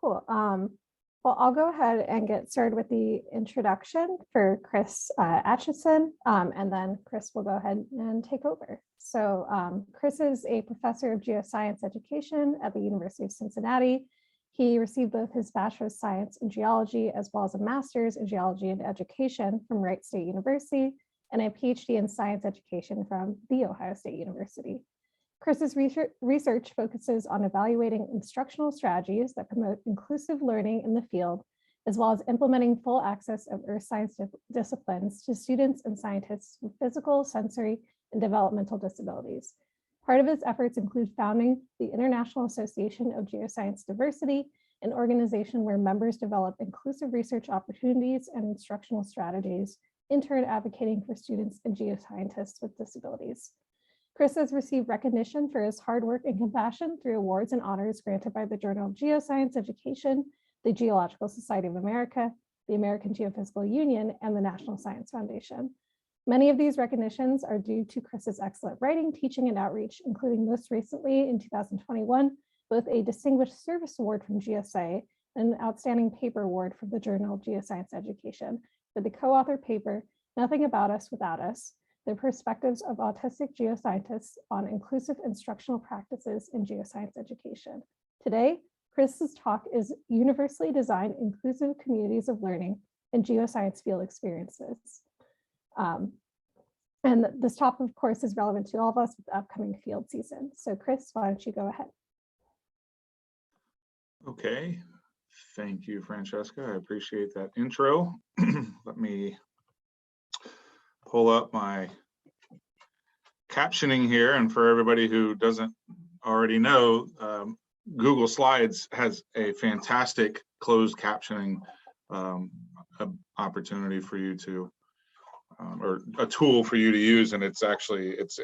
Cool. Well, I'll go ahead and get started with the introduction for Chris Atchison, and then Chris will go ahead and take over. So Chris is a professor of geoscience education at the University of Cincinnati. He received both his Bachelor of Science in Geology as well as a Master's in Geology and Education from Wright State University and a PhD in Science Education from The Ohio State University. Chris's research focuses on evaluating instructional strategies that promote inclusive learning in the field, as well as implementing full access of earth science disciplines to students and scientists with physical, sensory, and developmental disabilities. Part of his efforts include founding the International Association of Geoscience Diversity, an organization where members develop inclusive research opportunities and instructional strategies, in turn advocating for students and geoscientists with disabilities. Chris has received recognition for his hard work and compassion through awards and honors granted by the Journal of Geoscience Education, the Geological Society of America, the American Geophysical Union, and the National Science Foundation. Many of these recognitions are due to Chris's excellent writing, teaching, and outreach, including most recently in 2021, both a Distinguished Service Award from GSA and an Outstanding Paper Award from the Journal of Geoscience Education for the co-authored paper, Nothing About Us Without Us, the perspectives of autistic geoscientists on inclusive instructional practices in geoscience education. Today, Chris's talk is Universally Designed Inclusive Communities of Learning and Geoscience Field Experiences. And this topic, of course, is relevant to all of us with the upcoming field season. So Chris, why don't you go ahead? Okay, thank you, Francesca. I appreciate that intro. Let me pull up my captioning here, and for everybody who doesn't already know, Google Slides has a fantastic closed captioning opportunity for you to, or a tool for you to use, and it's actually it's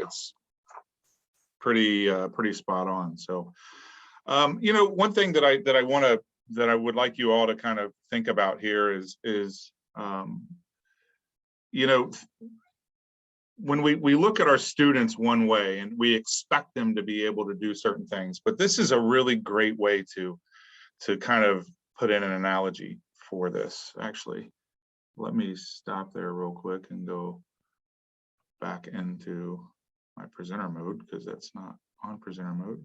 pretty spot on. So, you know, one thing that I would like you all to kind of think about here is you know, when we look at our students one way and we expect them to be able to do certain things, but this is a really great way to kind of put in an analogy for this. Actually, let me stop there real quick and go back into my presenter mode because that's not on presenter mode.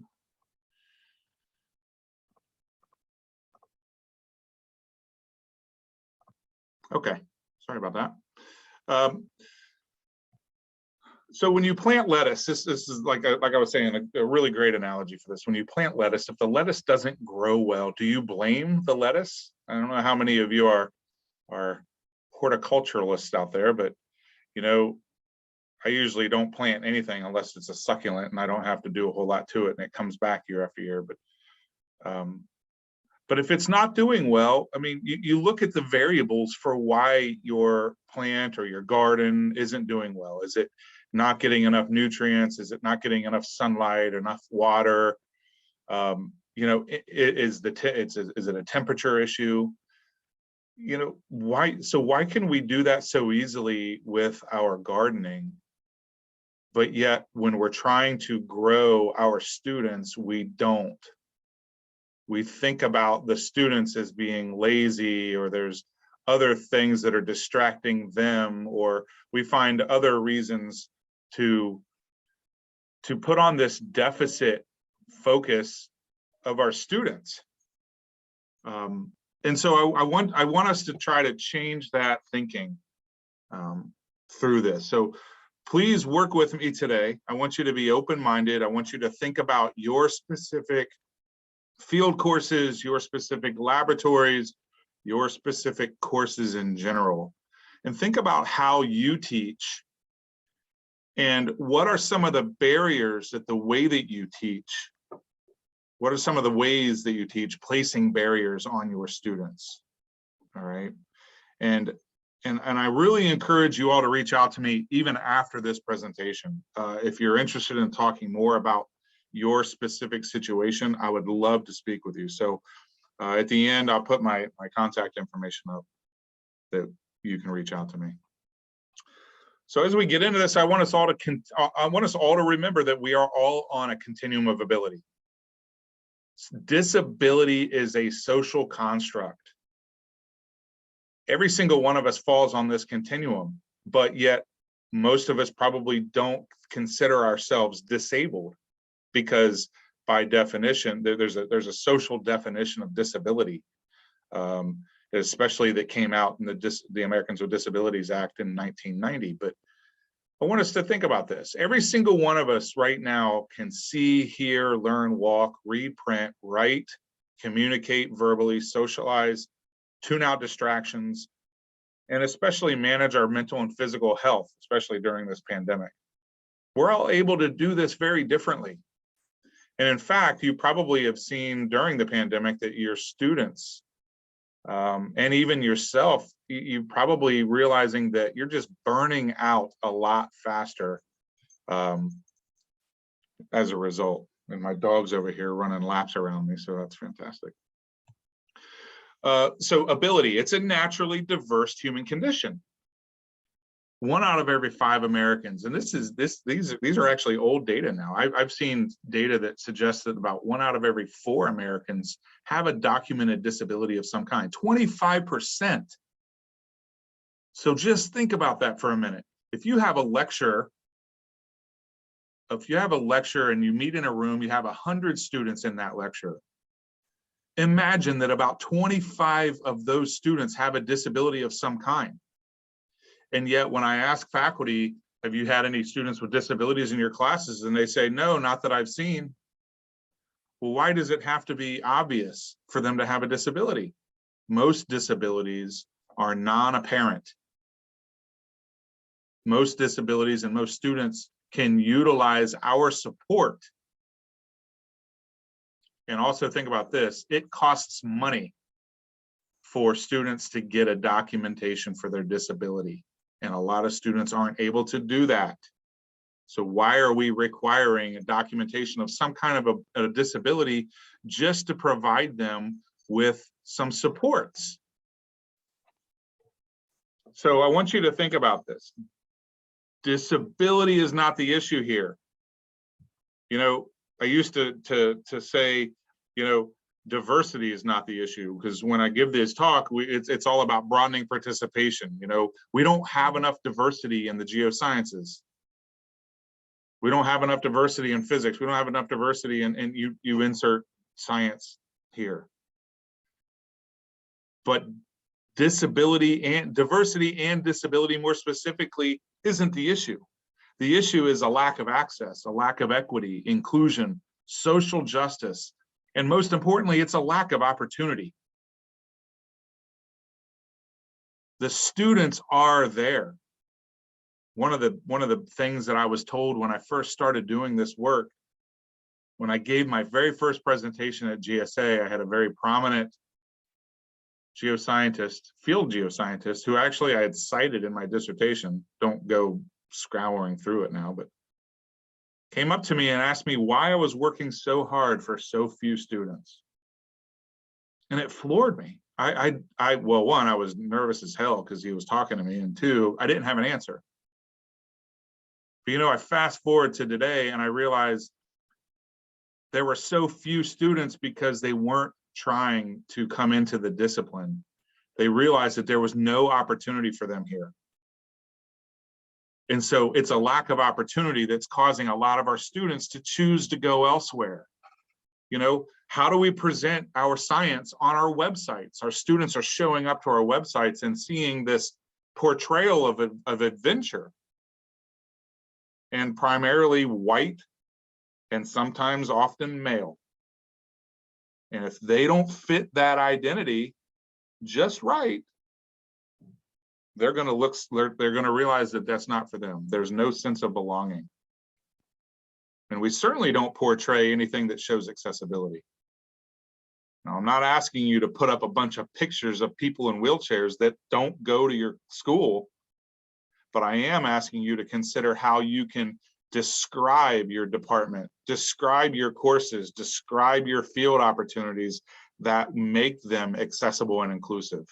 Okay, sorry about that. So when you plant lettuce, this is like I was saying, a really great analogy for this. When you plant lettuce, if the lettuce doesn't grow well, do you blame the lettuce? I don't know how many of you are horticulturalists out there, but you know, I usually don't plant anything unless it's a succulent and I don't have to do a whole lot to it and it comes back year after year. But if it's not doing well, I mean, you look at the variables for why your plant or your garden isn't doing well. Is it not getting enough nutrients? Is it not getting enough sunlight, enough water? You know, is it a temperature issue? You know, why can we do that so easily with our gardening, but yet when we're trying to grow our students, we don't? We think about the students as being lazy, or there's other things that are distracting them, or we find other reasons to put on this deficit focus of our students. And so I want us to try to change that thinking through this. So please work with me today. I want you to be open-minded. I want you to think about your specific field courses, your specific laboratories, your specific courses in general, and think about how you teach and what are some of the barriers that the way that you teach, what are some of the ways that you teach placing barriers on your students. All right. And I really encourage you all to reach out to me even after this presentation. If you're interested in talking more about your specific situation, I would love to speak with you. So at the end, I'll put my contact information up that you can reach out to me. So as we get into this, I want us all to remember that we are all on a continuum of ability. Disability is a social construct. Every single one of us falls on this continuum, but yet most of us probably don't consider ourselves disabled, because by definition, there's a social definition of disability, especially that came out in the Americans with Disabilities Act in 1990. But I want us to think about this. Every single one of us right now can see, hear, learn, walk, read, print, write, communicate verbally, socialize, tune out distractions, and especially manage our mental and physical health, especially during this pandemic. We're all able to do this very differently. And in fact, you probably have seen during the pandemic that your students and even yourself, you probably realizing that you're just burning out a lot faster as a result. And my dog's over here running laps around me, so that's fantastic. So ability, it's a naturally diverse human condition. 1 out of every 5 Americans, and these are actually old data now. I've seen data that suggests that about 1 out of every 4 Americans have a documented disability of some kind, 25%. So just think about that for a minute. If you have a lecture, and you meet in a room, you have 100 students in that lecture. Imagine that about 25 of those students have a disability of some kind. And yet when I ask faculty, have you had any students with disabilities in your classes? And they say, no, not that I've seen. Well, why does it have to be obvious for them to have a disability? Most disabilities are non-apparent. Most disabilities and most students can utilize our support. And also think about this, it costs money for students to get a documentation for their disability. And a lot of students aren't able to do that. So why are we requiring a documentation of some kind of a disability just to provide them with some supports? So I want you to think about this. Disability is not the issue here. You know, I used to say, you know, diversity is not the issue, because when I give this talk, it's all about broadening participation. You know, we don't have enough diversity in the geosciences. We don't have enough diversity in physics. We don't have enough diversity in you insert science here. But disability and diversity and disability more specifically isn't the issue. The issue is a lack of access, a lack of equity, inclusion, social justice, and most importantly, it's a lack of opportunity. The students are there. One of the things that I was told when I first started doing this work, when I gave my very first presentation at GSA, I had a very prominent geoscientist, field geoscientist, who actually I had cited in my dissertation. Don't go scouring through it now, but came up to me and asked me why I was working so hard for so few students. And it floored me. Well, one, I was nervous as hell because he was talking to me, and two, I didn't have an answer. But you know, I fast forward to today and I realized there were so few students because they weren't trying to come into the discipline. They realized that there was no opportunity for them here. And so it's a lack of opportunity that's causing a lot of our students to choose to go elsewhere. You know, how do we present our science on our websites? Our students are showing up to our websites and seeing this portrayal of adventure, and primarily white and sometimes often male. And if they don't fit that identity just right, they're going to realize that that's not for them. There's no sense of belonging. And we certainly don't portray anything that shows accessibility. Now, I'm not asking you to put up a bunch of pictures of people in wheelchairs that don't go to your school, but I am asking you to consider how you can describe your department, describe your courses, describe your field opportunities that make them accessible and inclusive.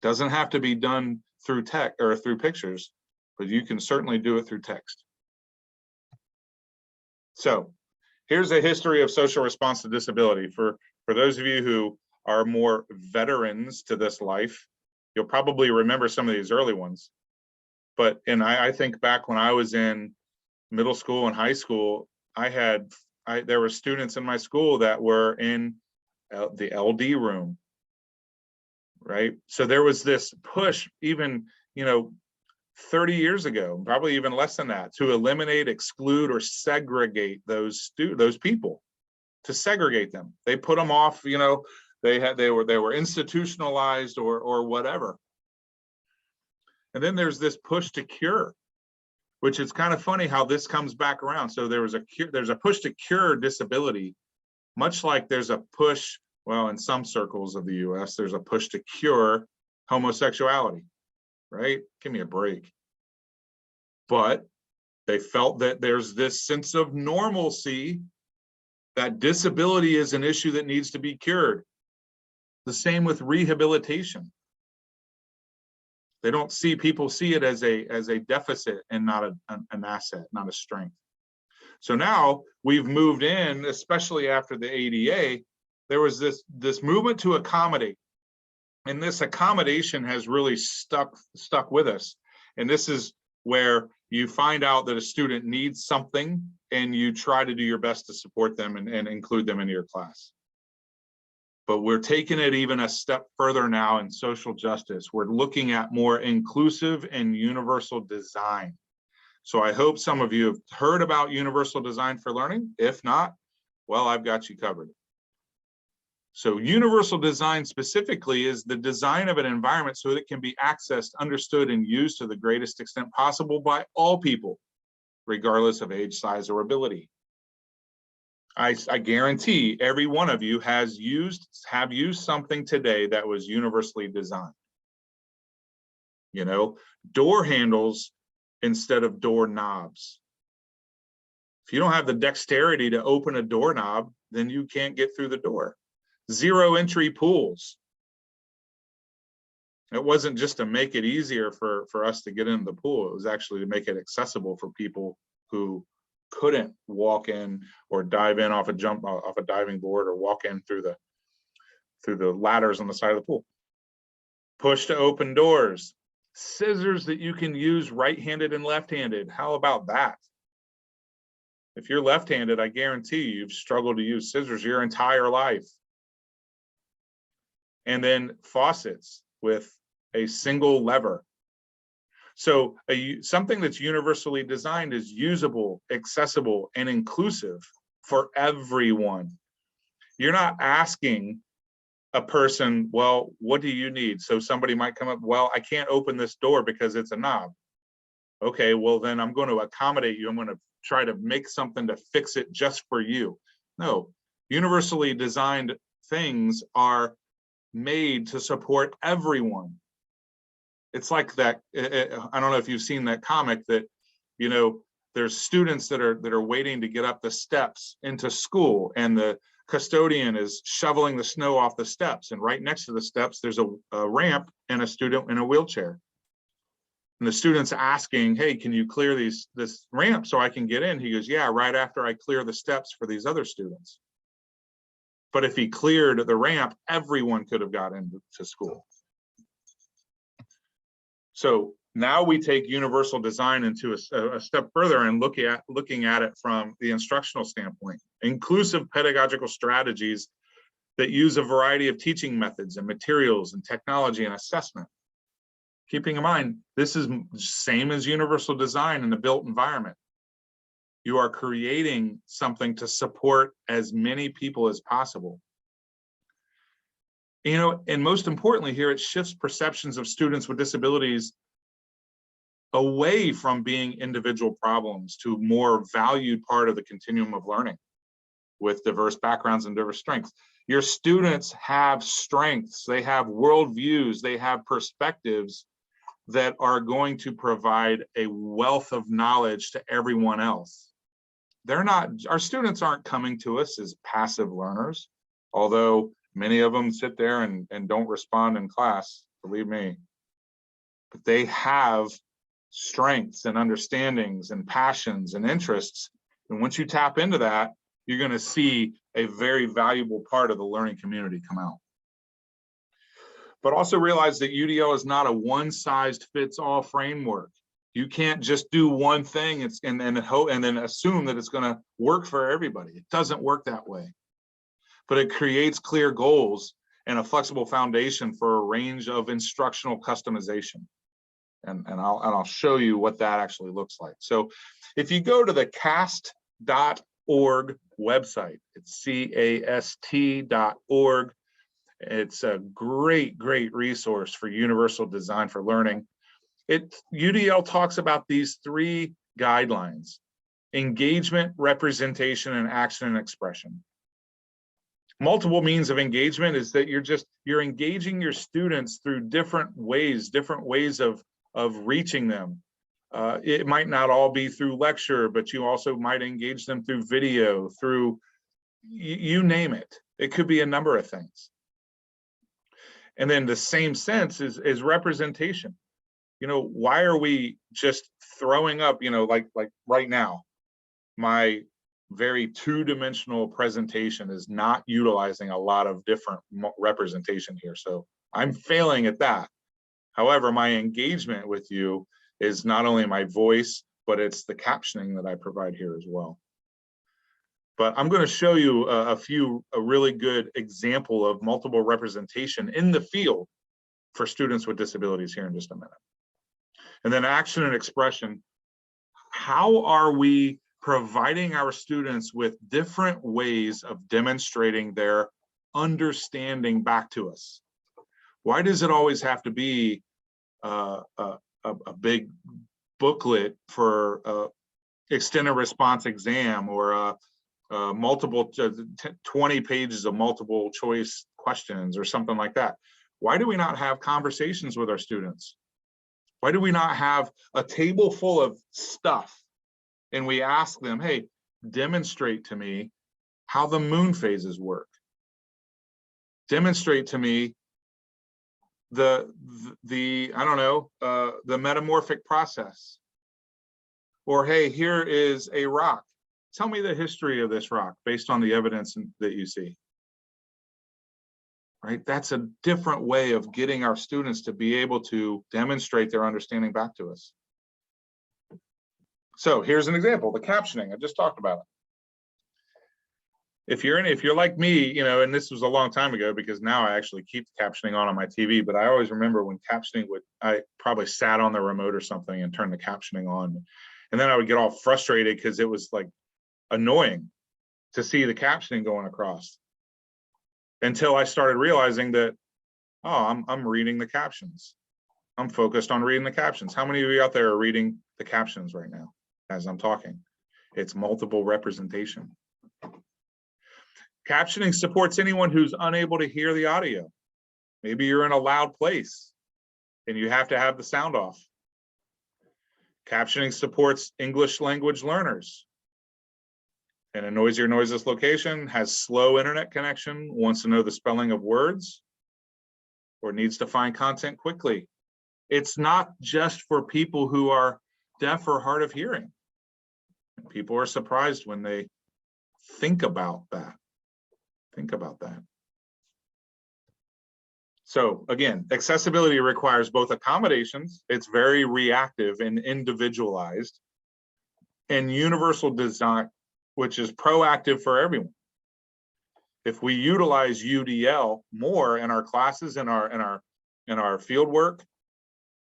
Doesn't have to be done through tech or through pictures, but you can certainly do it through text. So here's a history of social response to disability. For those of you who are more veterans to this life, you'll probably remember some of these early ones. But, and I think back when I was in middle school and high school, there were students in my school that were in the LD room, right? So there was this push even, 30 years ago, probably even less than that, to eliminate, exclude, or segregate those people, to segregate them. They put them off, they were institutionalized or whatever. And then there's this push to cure, which is kind of funny how this comes back around. So there's a push to cure disability, much like there's a push, well, in some circles of the US, there's a push to cure homosexuality, right? Give me a break. But they felt that there's this sense of normalcy, that disability is an issue that needs to be cured. The same with rehabilitation. They don't see, people see it as a deficit and not an asset, not a strength. So now we've moved in, especially after the ADA, there was this movement to accommodate. And this accommodation has really stuck with us. And this is where you find out that a student needs something and you try to do your best to support them and include them into your class. But we're taking it even a step further now in social justice. We're looking at more inclusive and universal design. So I hope some of you have heard about universal design for learning. If not, well, I've got you covered. So universal design specifically is the design of an environment so that it can be accessed, understood, and used to the greatest extent possible by all people, regardless of age, size, or ability. I guarantee every one of you have used something today that was universally designed. Door handles instead of door knobs. If you don't have the dexterity to open a doorknob, then you can't get through the door. Zero entry pools. It wasn't just to make it easier for us to get into the pool. It was actually to make it accessible for people who couldn't walk in or dive in off a diving board or walk in through the ladders on the side of the pool. Push to open doors. Scissors that you can use right-handed and left-handed. How about that? If you're left-handed, I guarantee you've struggled to use scissors your entire life. And then faucets with a single lever. So something that's universally designed is usable, accessible, and inclusive for everyone. You're not asking a person, well, what do you need? So somebody might come up, well, I can't open this door because it's a knob. Okay, well, then I'm going to accommodate you. I'm going to try to make something to fix it just for you. No, universally designed things are made to support everyone. It's like that. I don't know if you've seen that comic that, there's students that are waiting to get up the steps into school, and the custodian is shoveling the snow off the steps. And right next to the steps, there's a ramp and a student in a wheelchair. And the student's asking, hey, can you clear this ramp so I can get in? He goes, yeah, right after I clear the steps for these other students. But if he cleared the ramp, everyone could have got into school. So now we take universal design into a step further and looking at it from the instructional standpoint. Inclusive pedagogical strategies that use a variety of teaching methods and materials and technology and assessment. Keeping in mind, this is same as universal design in the built environment. You are creating something to support as many people as possible. And most importantly here, it shifts perceptions of students with disabilities away from being individual problems to a more valued part of the continuum of learning with diverse backgrounds and diverse strengths. Your students have strengths, they have worldviews, they have perspectives that are going to provide a wealth of knowledge to everyone else. Our students aren't coming to us as passive learners, although many of them sit there and don't respond in class, believe me. But they have strengths and understandings and passions and interests. And once you tap into that, you're going to see a very valuable part of the learning community come out. But also realize that UDL is not a one-size-fits-all framework. You can't just do one thing and then assume that it's going to work for everybody. It doesn't work that way. But it creates clear goals and a flexible foundation for a range of instructional customization. And I'll show you what that actually looks like. So if you go to the cast.org website, it's cast.org. It's a great resource for universal design for learning. UDL talks about these three guidelines: engagement, representation, and action and expression. Multiple means of engagement is that you're engaging your students through different ways of reaching them. It might not all be through lecture, but you also might engage them through video, through you name it. It could be a number of things. And then the same sense is representation. You know, why are we just throwing up, you know, like right now, my very two-dimensional presentation is not utilizing a lot of different representation here. So I'm failing at that. However, my engagement with you is not only my voice, but it's the captioning that I provide here as well. But I'm going to show you a really good example of multiple representation in the field for students with disabilities here in just a minute. And then action and expression. How are we providing our students with different ways of demonstrating their understanding back to us? Why does it always have to be a big booklet for extended response exam or multiple 20 pages of multiple choice questions or something like that? Why do we not have conversations with our students? Why do we not have a table full of stuff and we ask them, hey, demonstrate to me how the moon phases work. Demonstrate to me the I don't know, the metamorphic process. Or hey, here is a rock. Tell me the history of this rock based on the evidence that you see. Right? That's a different way of getting our students to be able to demonstrate their understanding back to us. So here's an example, the captioning. I just talked about it. If you're like me, you know, and this was a long time ago because now I actually keep the captioning on my TV, but I always remember when captioning I probably sat on the remote or something and turned the captioning on. And then I would get all frustrated because it was like annoying to see the captioning going across. Until I started realizing that, oh, I'm reading the captions. I'm focused on reading the captions. How many of you out there are reading the captions right now as I'm talking? It's multiple representation. Captioning supports anyone who's unable to hear the audio. Maybe you're in a loud place and you have to have the sound off. Captioning supports English language learners. In a noisy or noiseless location, has slow internet connection, wants to know the spelling of words, or needs to find content quickly. It's not just for people who are deaf or hard of hearing. People are surprised when they think about that. Think about that. So again, accessibility requires both accommodations, it's very reactive and individualized, and universal design, which is proactive for everyone. If we utilize UDL more in our classes and our field work,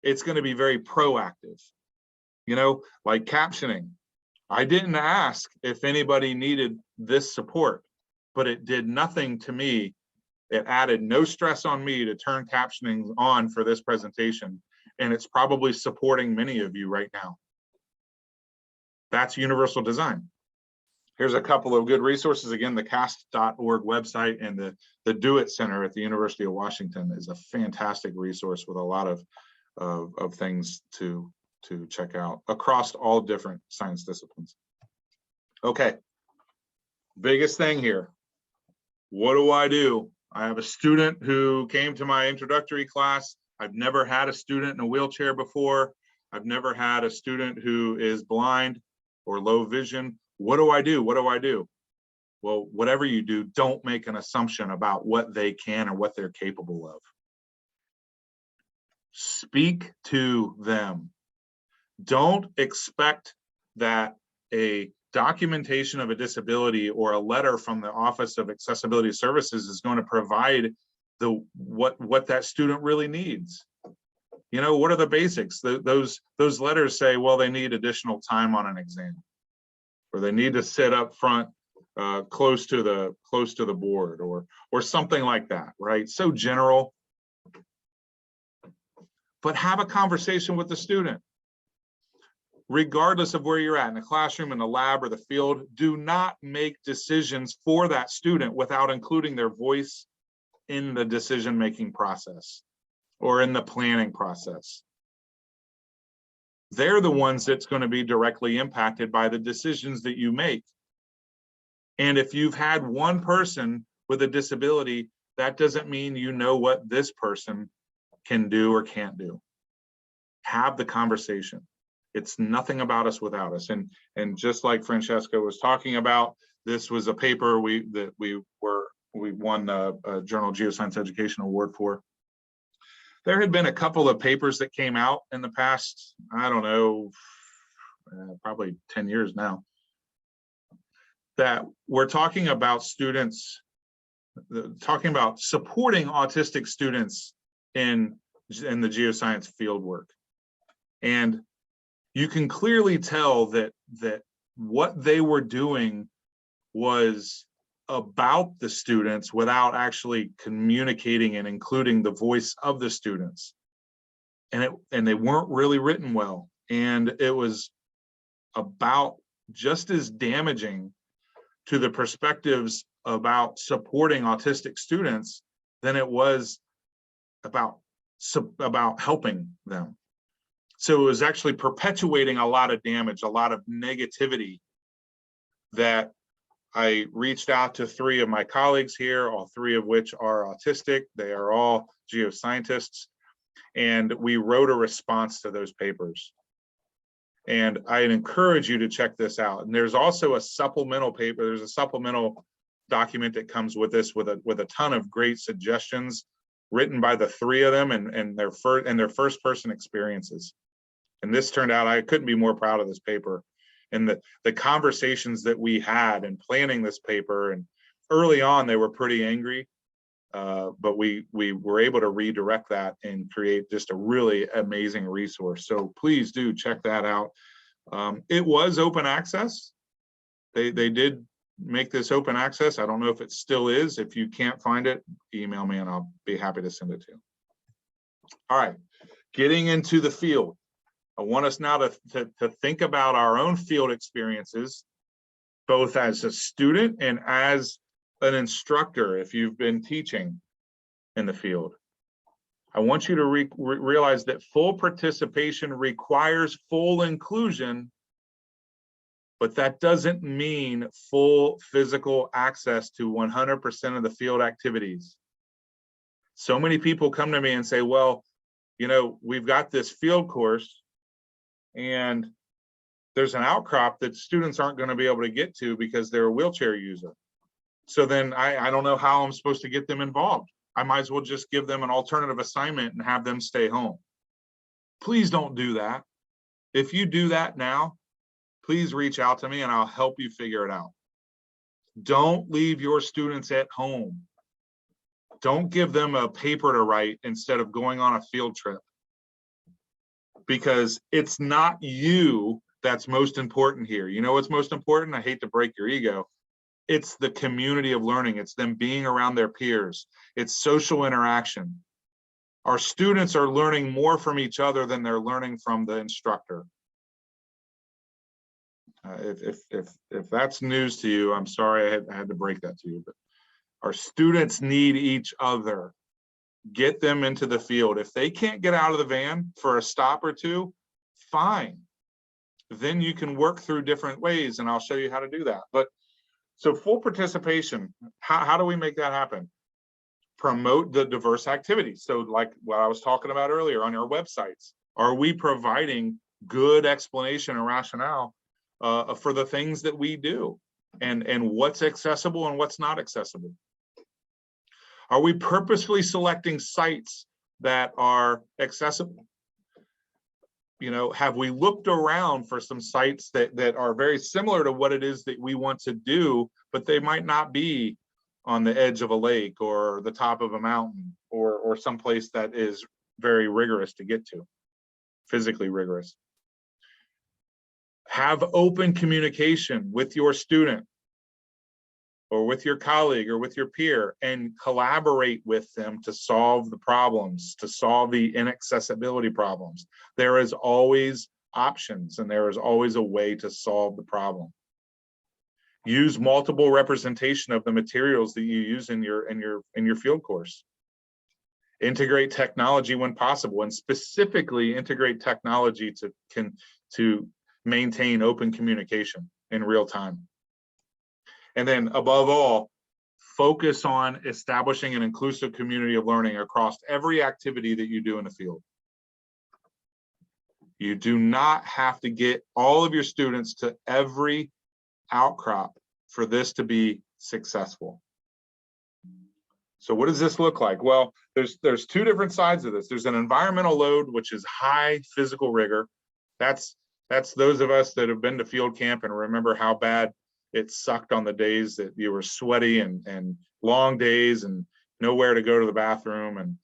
it's going to be very proactive. You know, like captioning. I didn't ask if anybody needed this support, but it did nothing to me. It added no stress on me to turn captioning on for this presentation, and it's probably supporting many of you right now. That's universal design. Here's a couple of good resources. Again, the cast.org website and the Do It Center at the University of Washington is a fantastic resource with a lot of things to check out across all different science disciplines. Okay, biggest thing here. What do? I have a student who came to my introductory class. I've never had a student in a wheelchair before. I've never had a student who is blind or low vision. What do I do? What do I do? Well, whatever you do, don't make an assumption about what they can or what they're capable of. Speak to them. Don't expect that a documentation of a disability or a letter from the Office of Accessibility Services is going to provide what that student really needs. You know, what are the basics? Those letters say, well, they need additional time on an exam, or they need to sit up front close to the board, or something like that, right? So general. But have a conversation with the student. Regardless of where you're at, in the classroom, in the lab, or the field, do not make decisions for that student without including their voice in the decision-making process or in the planning process. They're the ones that's going to be directly impacted by the decisions that you make. And if you've had one person with a disability, that doesn't mean you know what this person can do or can't do. Have the conversation. It's nothing about us without us. And just like Francesca was talking about, this was a paper we won a Journal Geoscience Education Award for. There had been a couple of papers that came out in the past, I don't know, probably 10 years now, that we're talking about students, talking about supporting autistic students in the geoscience fieldwork. And you can clearly tell that what they were doing was about the students without actually communicating and including the voice of the students. And they weren't really written well. And it was about just as damaging to the perspectives about supporting autistic students than it was about helping them. So it was actually perpetuating a lot of damage, a lot of negativity. That I reached out to 3 of my colleagues here, all 3 of which are autistic. They are all geoscientists. And we wrote a response to those papers. And I'd encourage you to check this out. And there's also a supplemental paper. There's a supplemental document that comes with this with a ton of great suggestions written by the 3 of them and their first person experiences. And this turned out, I couldn't be more proud of this paper. And the conversations that we had in planning this paper, and early on they were pretty angry, but we were able to redirect that and create just a really amazing resource. So please do check that out. It was open access. They did make this open access. I don't know if it still is. If you can't find it, email me and I'll be happy to send it to you. All right, getting into the field. I want us now to think about our own field experiences, both as a student and as an instructor if you've been teaching in the field. I want you to realize that full participation requires full inclusion, but that doesn't mean full physical access to 100% of the field activities. So many people come to me and say, well, you know, we've got this field course and there's an outcrop that students aren't going to be able to get to because they're a wheelchair user. So then I don't know how I'm supposed to get them involved. I might as well just give them an alternative assignment and have them stay home. Please don't do that. If you do that now, please reach out to me and I'll help you figure it out. Don't leave your students at home. Don't give them a paper to write instead of going on a field trip. Because it's not you that's most important here. You know what's most important? I hate to break your ego. It's the community of learning. It's them being around their peers. It's social interaction. Our students are learning more from each other than they're learning from the instructor. If that's news to you, I'm sorry I had to break that to you. But our students need each other. Get them into the field. If they can't get out of the van for a stop or two, fine. Then you can work through different ways and I'll show you how to do that. But so full participation, how do we make that happen? Promote the diverse activities. So like what I was talking about earlier on our websites, are we providing good explanation and rationale for the things that we do? and what's accessible and what's not accessible? Are we purposefully selecting sites that are accessible? You know, have we looked around for some sites that are very similar to what it is that we want to do, but they might not be on the edge of a lake or the top of a mountain or someplace that is very rigorous to get to, physically rigorous? Have open communication with your student or with your colleague or with your peer, and collaborate with them to solve the problems, to solve the inaccessibility problems. There is always options, and there is always a way to solve the problem. Use multiple representation of the materials that you use in your field course. Integrate technology when possible, and specifically integrate technology to maintain open communication in real time. And then above all, focus on establishing an inclusive community of learning across every activity that you do in the field. You do not have to get all of your students to every outcrop for this to be successful. So what does this look like? Well, there's two different sides of this. There's an environmental load, which is high physical rigor. That's those of us that have been to field camp and remember how bad it sucked on the days that you were sweaty and long days and nowhere to go to the bathroom, and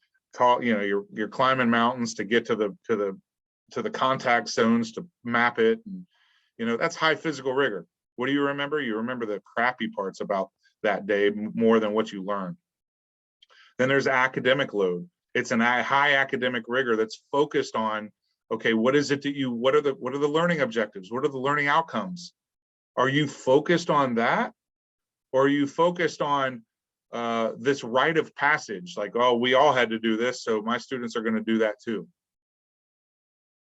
you know, you're climbing mountains to get to the contact zones to map it, and you know, that's high physical rigor. What do you remember? You remember the crappy parts about that day more than what you learned. Then there's academic load. It's a high academic rigor that's focused on, okay, what is it that what are the learning objectives? What are the learning outcomes? Are you focused on that? Or are you focused on this rite of passage? Like, oh, we all had to do this, so my students are going to do that too.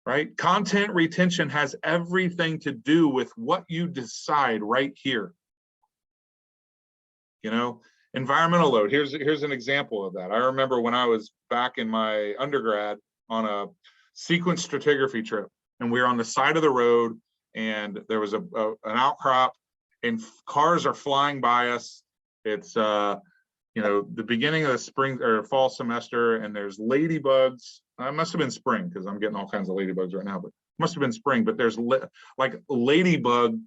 Right? Content retention has everything to do with what you decide right here. You know, environmental load. Here's an example of that. I remember when I was back in my undergrad on a sequence stratigraphy trip, and we were on the side of the road, and there was an outcrop, and cars are flying by us. It's you know, the beginning of the spring or fall semester, and there's ladybugs. It must have been spring because I'm getting all kinds of ladybugs right now, but it must have been spring. But there's like ladybug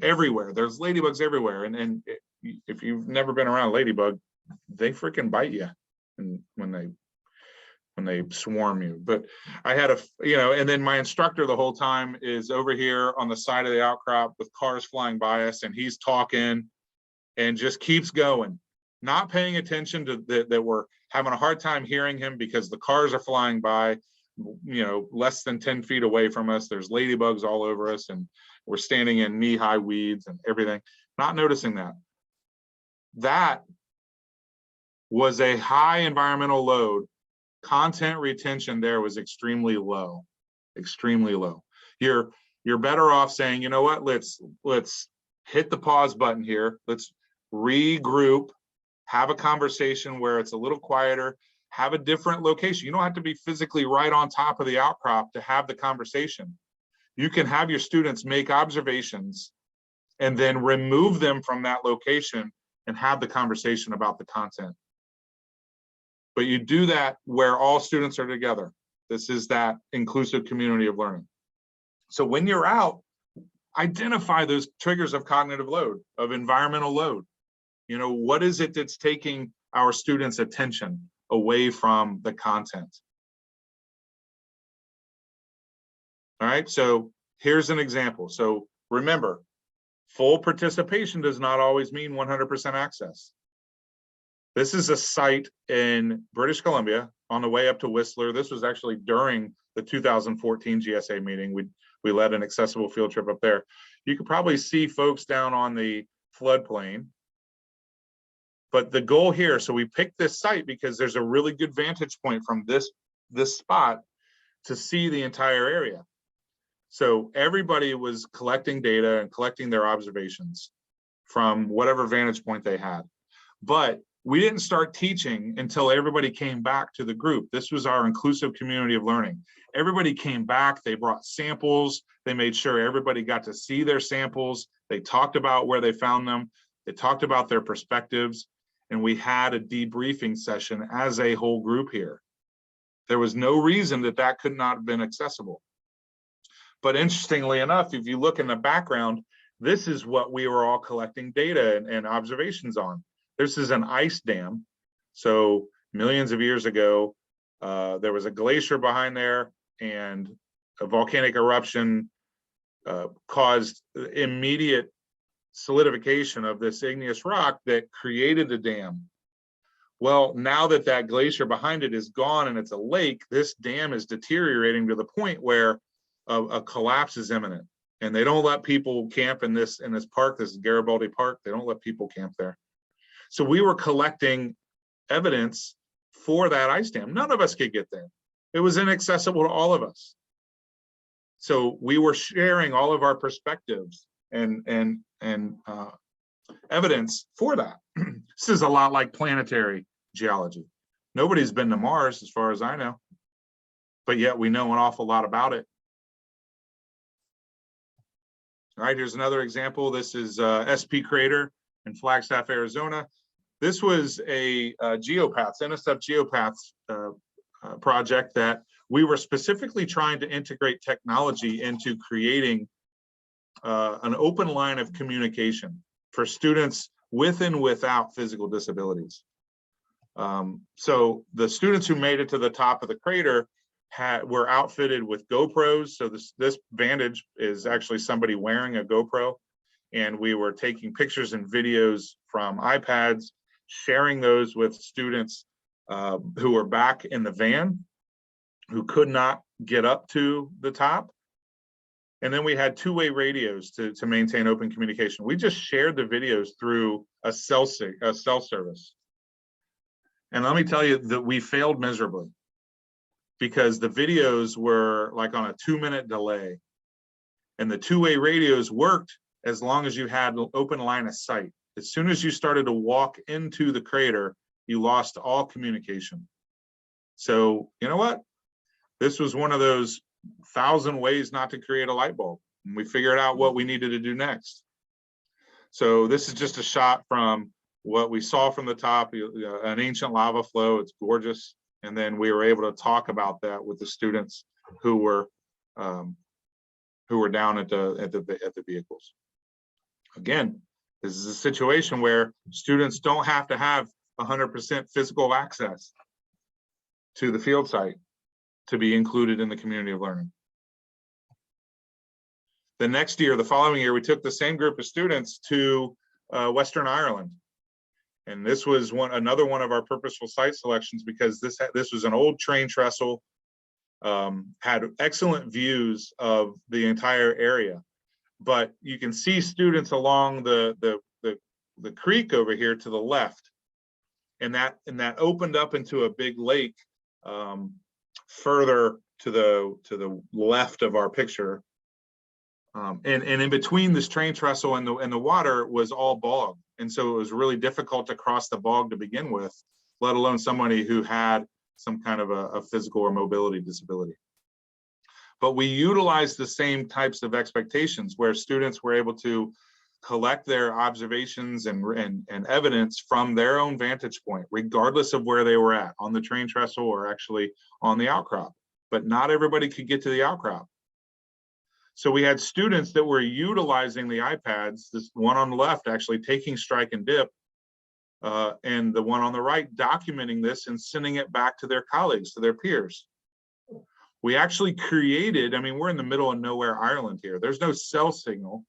everywhere. There's ladybugs everywhere, and if you've never been around a ladybug, they freaking bite you, and when they swarm you. But I had you know, and then my instructor the whole time is over here on the side of the outcrop with cars flying by us, and he's talking and just keeps going, not paying attention to that we're having a hard time hearing him because the cars are flying by, you know, less than 10 feet away from us. There's ladybugs all over us, and we're standing in knee-high weeds and everything, not noticing that. That was a high environmental load. Content retention there was extremely low, extremely low. You're better off saying, you know what, let's hit the pause button here. Let's regroup, have a conversation where it's a little quieter, have a different location. You don't have to be physically right on top of the outcrop to have the conversation. You can have your students make observations and then remove them from that location and have the conversation about the content. But you do that where all students are together. This is that inclusive community of learning. So when you're out, identify those triggers of cognitive load, of environmental load. You know, what is it that's taking our students' attention away from the content? All right, so here's an example. So remember, full participation does not always mean 100% access. This is a site in British Columbia on the way up to Whistler. This was actually during the 2014 GSA meeting. We led an accessible field trip up there. You could probably see folks down on the floodplain. But the goal here, so we picked this site because there's a really good vantage point from this spot to see the entire area. So everybody was collecting data and collecting their observations from whatever vantage point they had. But We didn't start teaching until everybody came back to the group. This was our inclusive community of learning. Everybody came back, they brought samples, they made sure everybody got to see their samples, they talked about where they found them, they talked about their perspectives, and we had a debriefing session as a whole group here. There was no reason that that could not have been accessible. But interestingly enough, if you look in the background, this is what we were all collecting data and observations on. This is an ice dam. So millions of years ago, there was a glacier behind there, and a volcanic eruption caused immediate solidification of this igneous rock that created the dam. Well, now that that glacier behind it is gone and it's a lake, this dam is deteriorating to the point where a collapse is imminent. And they don't let people camp in this park. This is Garibaldi Park. They don't let people camp there. So we were collecting evidence for that ice dam. None of us could get there. It was inaccessible to all of us. So we were sharing all of our perspectives and evidence for that. This is a lot like planetary geology. Nobody's been to Mars as far as I know, but yet we know an awful lot about it. All right, here's another example. This is SP Crater in Flagstaff, Arizona. This was a geopaths, NSF geopaths project that we were specifically trying to integrate technology into creating an open line of communication for students with and without physical disabilities. So the students who made it to the top of the crater were outfitted with GoPros. So this vantage is actually somebody wearing a GoPro, and we were taking pictures and videos from iPads, sharing those with students who were back in the van, who could not get up to the top. And then we had two-way radios to maintain open communication. We just shared the videos through a cell service. And let me tell you that we failed miserably, because the videos were like on a 2-minute delay, and the two-way radios worked as long as you had an open line of sight. As soon as you started to walk into the crater, you lost all communication. So you know what? This was one of those 1,000 ways not to create a light bulb. And we figured out what we needed to do next. So this is just a shot from what we saw from the top, an ancient lava flow. It's gorgeous. And then we were able to talk about that with the students who were down at the vehicles. Again, this is a situation where students don't have to have 100% physical access to the field site to be included in the community of learning. The next year, the following year, we took the same group of students to Western Ireland. And this was another one of our purposeful site selections, because this was an old train trestle, had excellent views of the entire area. But you can see students along the creek over here to the left, and that opened up into a big lake further to the left of our picture. And in between this train trestle and the water was all bog. And so it was really difficult to cross the bog to begin with, let alone somebody who had some kind of a physical or mobility disability. But we utilized the same types of expectations, where students were able to collect their observations and evidence from their own vantage point, regardless of where they were at, on the train trestle or actually on the outcrop. But not everybody could get to the outcrop. So we had students that were utilizing the iPads, this one on the left actually taking strike and dip, and the one on the right documenting this and sending it back to their colleagues, to their peers. We actually created, I mean, we're in the middle of nowhere, Ireland here. There's no cell signal.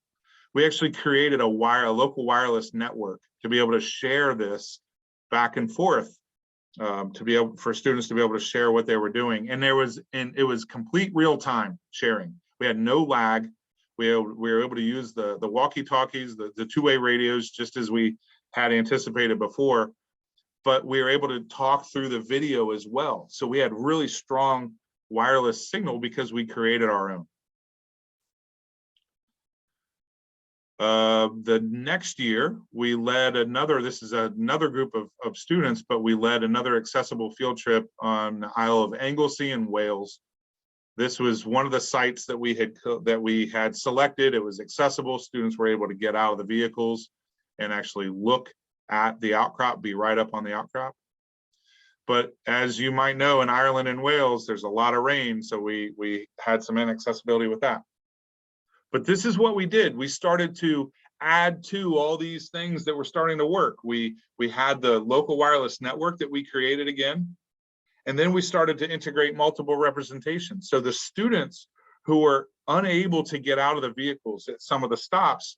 We actually created a local wireless network to be able to share this back and forth, for students to be able to share what they were doing. And it was complete real time sharing. We had no lag. We were able to use the walkie-talkies, the two-way radios, just as we had anticipated before, but we were able to talk through the video as well. So we had really strong wireless signal because we created our own. The next year, we led another, this is another group of students, but we led another accessible field trip on the Isle of Anglesey in Wales. This was one of the sites that we had selected. It was accessible. Students were able to get out of the vehicles and actually look at the outcrop, be right up on the outcrop. But as you might know, in Ireland and Wales, there's a lot of rain, so we had some inaccessibility with that. But this is what we did. We started to add to all these things that were starting to work. We had the local wireless network that we created again, and then we started to integrate multiple representations. So the students who were unable to get out of the vehicles at some of the stops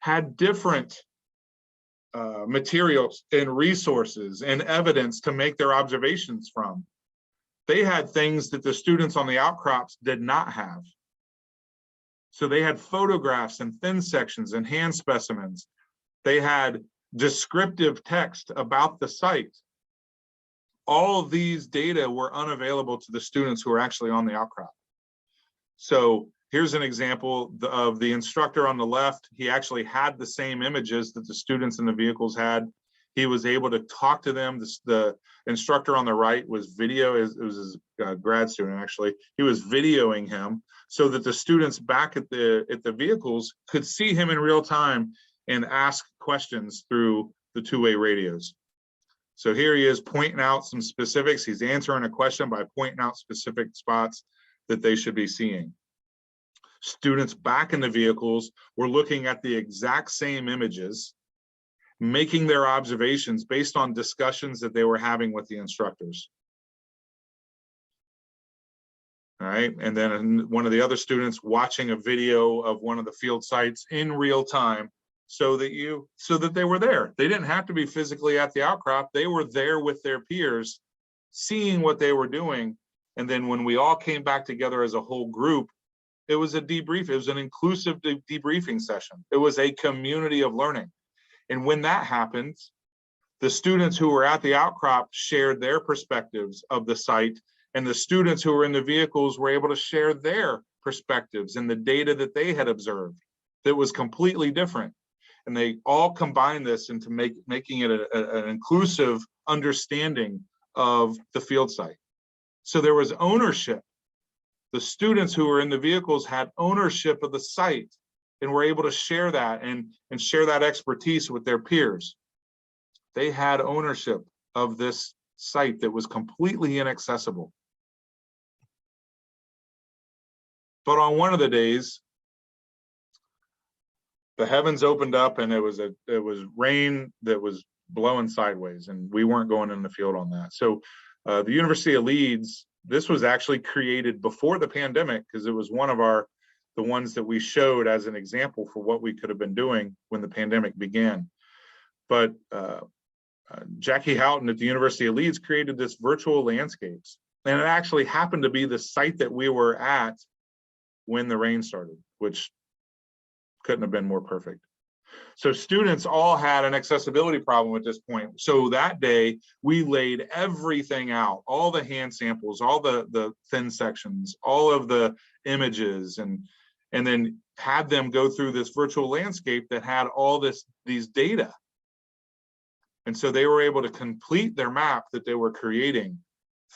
had different materials and resources and evidence to make their observations from. They had things that the students on the outcrops did not have. So they had photographs and thin sections and hand specimens. They had descriptive text about the site. All of these data were unavailable to the students who were actually on the outcrop. So here's an example of the instructor on the left. He actually had the same images that the students in the vehicles had. He was able to talk to them. The instructor on the right was it was his grad student actually. He was videoing him so that the students back at the vehicles could see him in real time and ask questions through the two-way radios. So here he is pointing out some specifics. He's answering a question by pointing out specific spots that they should be seeing. Students back in the vehicles were looking at the exact same images, making their observations based on discussions that they were having with the instructors. All right, and then one of the other students watching a video of one of the field sites in real time so that they were there. They didn't have to be physically at the outcrop. They were there with their peers, seeing what they were doing. And then when we all came back together as a whole group, it was a debrief. It was an inclusive debriefing session. It was a community of learning. And when that happened, the students who were at the outcrop shared their perspectives of the site, and the students who were in the vehicles were able to share their perspectives and the data that they had observed that was completely different. And they all combined this into making it an inclusive understanding of the field site. So there was ownership. The students who were in the vehicles had ownership of the site and were able to share that and share that expertise with their peers. They had ownership of this site that was completely inaccessible. But on one of the days, the heavens opened up and it was rain that was blowing sideways, and we weren't going in the field on that. So the University of Leeds, this was actually created before the pandemic because it was one of the ones that we showed as an example for what we could have been doing when the pandemic began. But Jackie Houghton at the University of Leeds created this virtual landscapes, and it actually happened to be the site that we were at when the rain started, which couldn't have been more perfect. So students all had an accessibility problem at this point. So that day we laid everything out, all the hand samples, all the thin sections, all of the images, and then had them go through this virtual landscape that had all these data. And so they were able to complete their map that they were creating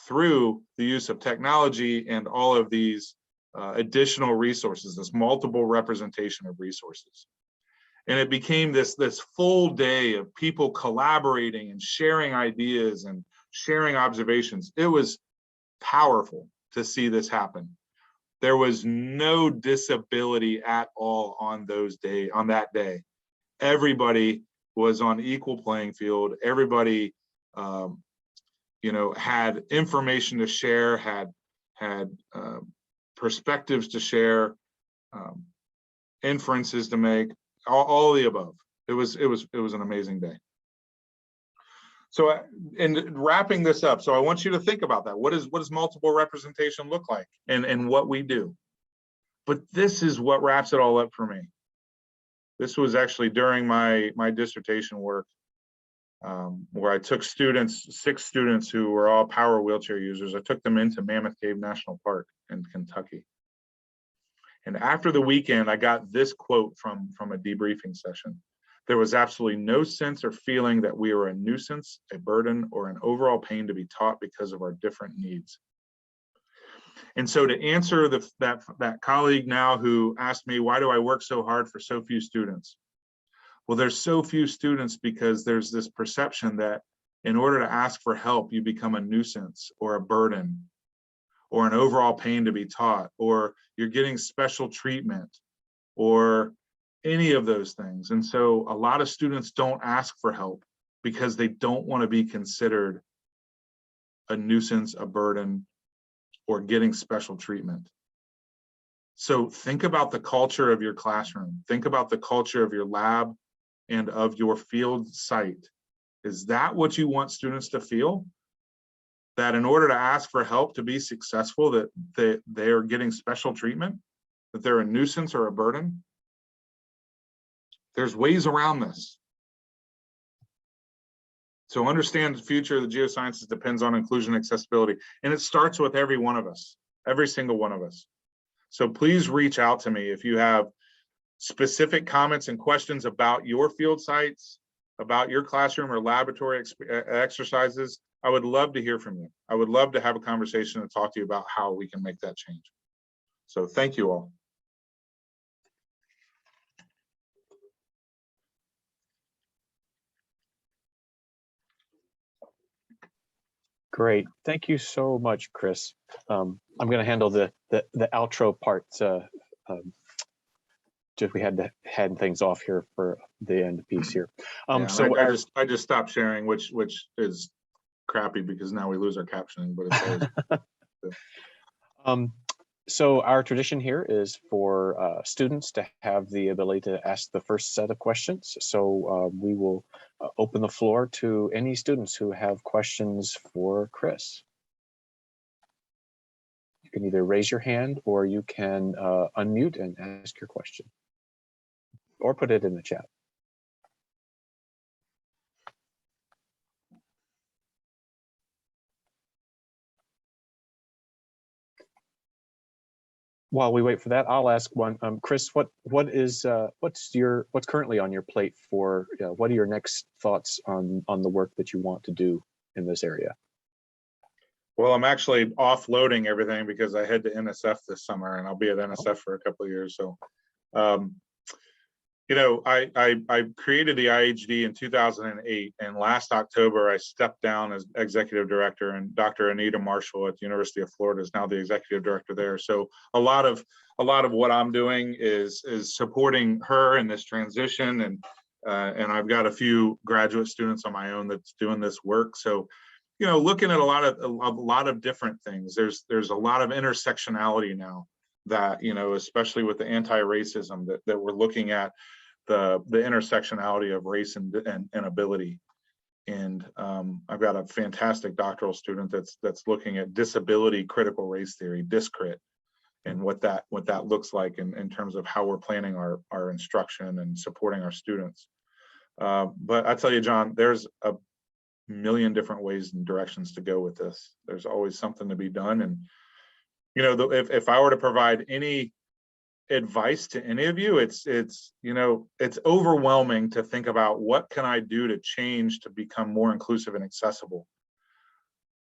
through the use of technology and all of these additional resources, this multiple representation of resources. And it became this full day of people collaborating and sharing ideas and sharing observations. It was powerful to see this happen. There was no disability at all on that day. Everybody was on equal playing field. Everybody, had information to share, had perspectives to share, inferences to make, all of the above. It was an amazing day. So, in wrapping this up, so I want you to think about that. What does multiple representation look like, and what we do? But this is what wraps it all up for me. This was actually during my dissertation work, where I took 6 students who were all power wheelchair users. I took them into Mammoth Cave National Park in Kentucky. And after the weekend, I got this quote from a debriefing session. There was absolutely no sense or feeling that we were a nuisance, a burden, or an overall pain to be taught because of our different needs. And so to answer that colleague now who asked me, why do I work so hard for so few students? Well, there's so few students because there's this perception that in order to ask for help, you become a nuisance or a burden or an overall pain to be taught, or you're getting special treatment or any of those things. And so a lot of students don't ask for help because they don't want to be considered a nuisance, a burden, or getting special treatment. So think about the culture of your classroom. Think about the culture of your lab and of your field site. Is that what you want students to feel? That in order to ask for help to be successful, that they are getting special treatment, that they're a nuisance or a burden? There's ways around this. So understand the future of the geosciences depends on inclusion and accessibility. And it starts with every one of us, every single one of us. So please reach out to me if you have specific comments and questions about your field sites, about your classroom or laboratory exercises. I would love to hear from you. I would love to have a conversation and talk to you about how we can make that change. So thank you all. Great, thank you so much, Chris. I'm going to handle the outro part. Just we had to hand things off here for the end piece here. Yeah, so I just stopped sharing, which is crappy because now we lose our captioning. But it's always, so our tradition here is for students to have the ability to ask the first set of questions. So we will open the floor to any students who have questions for Chris. You can either raise your hand or you can unmute and ask your question, or put it in the chat. While we wait for that, I'll ask one. Chris, what's currently on your plate for? What are your next thoughts on the work that you want to do in this area? well, I'm actually offloading everything because I head to NSF this summer, and I'll be at NSF for a couple of years. So, you know, I created the IHD in 2008, and last October I stepped down as executive director, and Dr. Anita Marshall at the University of Florida is now the executive director there. So a lot of what I'm doing is supporting her in this transition, and I've got a few graduate students on my own that's doing this work. So, you know, looking at a lot of different things. There's a lot of intersectionality now that, you know, especially with the anti-racism that we're looking at the intersectionality of race and ability. And I've got a fantastic doctoral student that's looking at disability critical race theory, discrit, and what that looks like in terms of how we're planning our instruction and supporting our students. But I tell you, John, there's a million different ways and directions to go with this. There's always something to be done. And, you know, if I were to provide any advice to any of you, it's you know, it's overwhelming to think about what can I do to change to become more inclusive and accessible.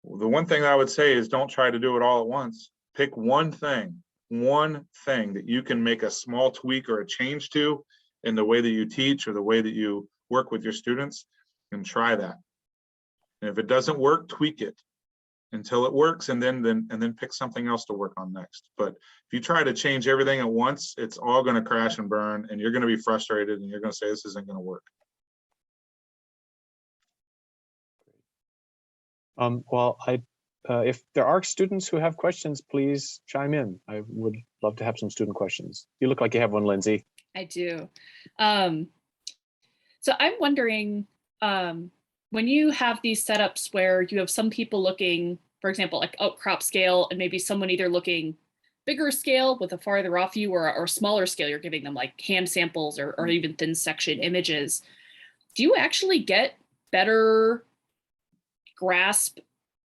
The one thing I would say is don't try to do it all at once. Pick one thing that you can make a small tweak or a change to in the way that you teach or the way that you work with your students, and try that. And if it doesn't work, tweak it until it works, and then pick something else to work on next. But if you try to change everything at once, it's all going to crash and burn, and you're going to be frustrated, and you're going to say this isn't going to work. Well, if there are students who have questions, please chime in. I would love to have some student questions. You look like you have one, Lindsay. I do. So I'm wondering, when you have these setups where you have some people looking, for example, like outcrop scale, and maybe someone either looking bigger scale with a farther off view or smaller scale, you're giving them like hand samples or even thin section images. Do you actually get better grasp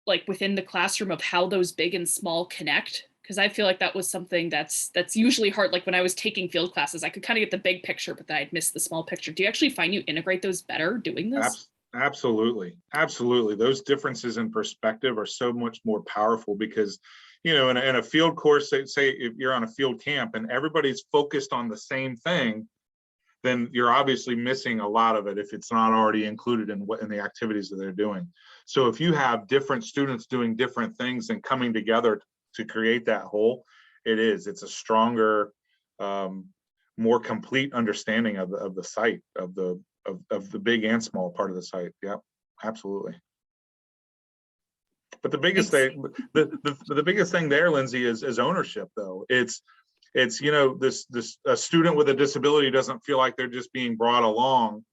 like within the classroom of how those big and small connect Because I feel like that was something that's usually hard. Like when I was taking field classes, I could kind of get the big picture, but then I'd miss the small picture. Do you actually find you integrate those better doing this? Absolutely. Absolutely. Those differences in perspective are so much more powerful because, you know, in a field course, say if you're on a field camp and everybody's focused on the same thing, then you're obviously missing a lot of it if it's not already included in the activities that they're doing. So if you have different students doing different things and coming together to create that whole, it's a stronger, more complete understanding of the site, of the big and small part of the site. Yep, absolutely. But the biggest thing, the biggest thing there, Lindsay, is ownership. Though it's you know, a student with a disability doesn't feel like they're just being brought along,